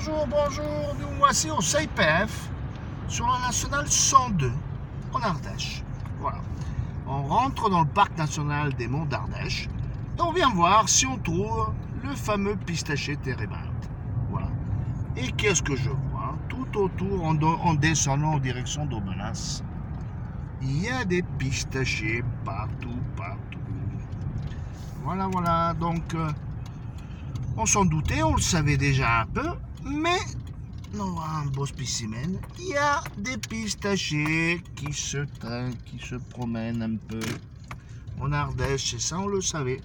bonjour, nous voici au CIPF sur la nationale 102 en Ardèche. Voilà, on rentre dans le parc national des Monts d'Ardèche et on vient voir si on trouve le fameux pistachier térébinthe. Voilà, et qu'est-ce que je vois tout autour en descendant en direction d'Aubenas? Il y a des pistachiers partout. Voilà, donc on s'en doutait, on le savait déjà un peu, mais dans un beau spécimen, il y a des pistachiers qui se traînent, qui se promènent un peu en Ardèche, et ça on le savait.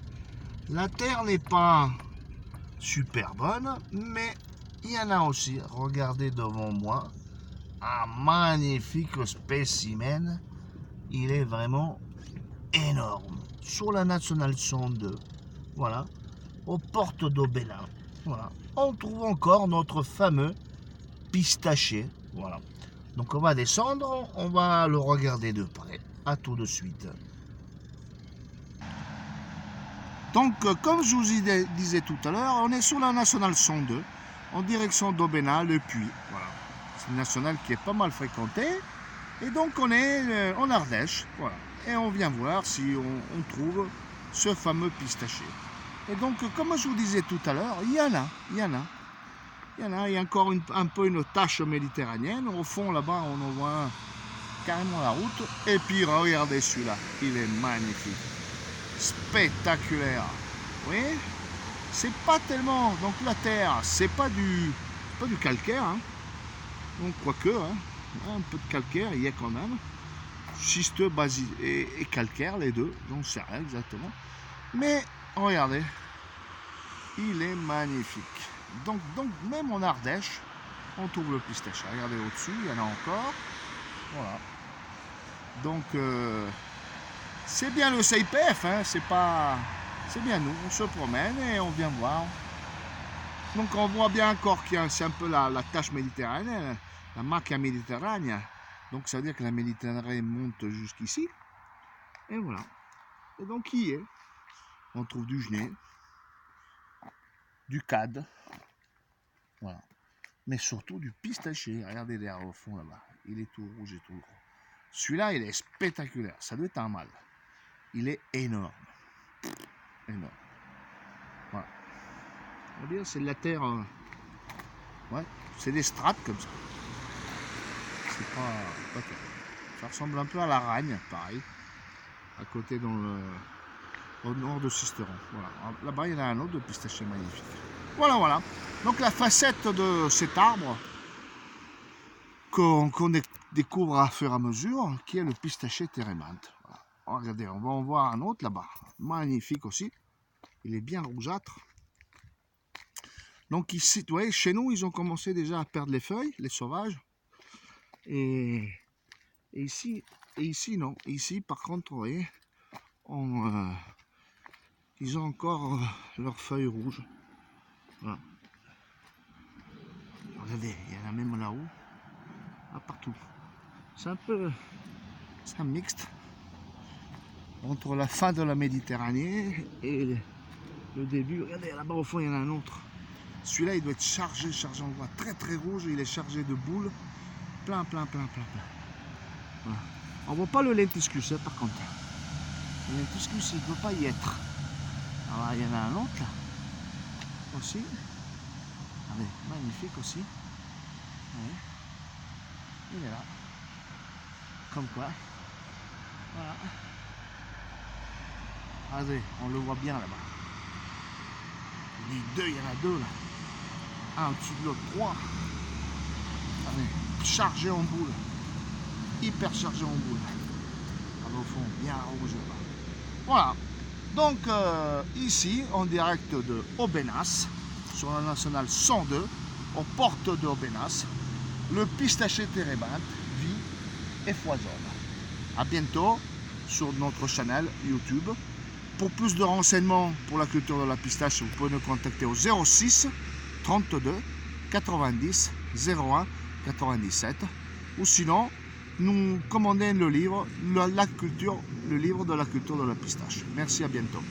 La terre n'est pas super bonne, mais il y en a aussi. Regardez devant moi, un magnifique spécimen, il est vraiment énorme, sur la nationale 102, voilà, aux portes d'Aubenas. Voilà, on trouve encore notre fameux pistachier. Voilà, donc on va descendre, on va le regarder de près. À tout de suite. Donc comme je vous disais tout à l'heure, on est sur la nationale 102 en direction d'Aubenas, le Puy. Voilà, c'est une nationale qui est pas mal fréquentée, et donc on est en Ardèche. Voilà, et on vient voir si on trouve ce fameux pistachier. Et donc, comme je vous disais tout à l'heure, il y a encore un peu une tache méditerranéenne. Au fond, là-bas, on en voit carrément la route. Et puis, regardez celui-là, il est magnifique, spectaculaire. Vous voyez, c'est pas tellement, donc la terre, c'est pas du calcaire, hein. Donc, quoique, hein, un peu de calcaire, il y a quand même. Schisteux, basile et calcaire, les deux, j'en sais rien exactement. Mais regardez, il est magnifique. Donc même en Ardèche, on trouve le pistache. Regardez au-dessus, il y en a encore. Voilà. Donc c'est bien le CIPF, hein, c'est bien nous. On se promène et on vient voir. Donc on voit bien encore qu'il y a un peu la tache méditerranéenne, la macchia méditerranea. Donc ça veut dire que la Méditerranée monte jusqu'ici. Et voilà. Et donc il y est. On trouve du genêt, du cad, voilà, mais surtout du pistachier. Regardez derrière au fond là-bas, il est tout rouge et tout gros. Celui-là, il est spectaculaire, ça doit être un mâle. Il est énorme, voilà. On va dire c'est de la terre, ouais, c'est des strates comme ça. C'est pas terrible. Ça ressemble un peu à la ragne, pareil, à côté au nord de Sisteron. Voilà. Là-bas, il y en a un autre de pistachier magnifique. Voilà. Donc la facette de cet arbre qu'on découvre à fur et à mesure, qui est le pistachier térébinthe. Voilà. Regardez, on va en voir un autre là-bas. Magnifique aussi. Il est bien rougeâtre. Donc ici, vous voyez, chez nous, ils ont commencé déjà à perdre les feuilles, les sauvages. Et ici, non. Ici, par contre, vous voyez, ils ont encore leurs feuilles rouges. Voilà. Regardez, il y en a même là-haut, partout. C'est un mixte entre la fin de la Méditerranée et le début. Regardez, là-bas au fond, il y en a un autre. Celui-là, il doit être chargé, on voit très rouge, il est chargé de boules, plein. Voilà. On voit pas le lentiscus, hein, par contre. Le lentiscus, il ne peut pas y être. Alors, il y en a un autre là, aussi. Allez, magnifique aussi. Ouais. Il est là. Comme quoi. Voilà. Allez, on le voit bien là-bas. Il y en a deux là. Un au-dessus de l'autre, 3. Allez, chargé en boule. Hyper chargé en boule. Allez, au fond, bien rouge là-bas. Voilà. Donc ici, en direct de Aubenas, sur la nationale 102, aux portes de Aubenas, le pistachier térébinthe vit et foisonne. A bientôt sur notre chaîne YouTube. Pour plus de renseignements pour la culture de la pistache, vous pouvez nous contacter au 06 32 90 01 97, ou sinon nous commander le livre, le livre de la culture de la pistache. Merci, à bientôt.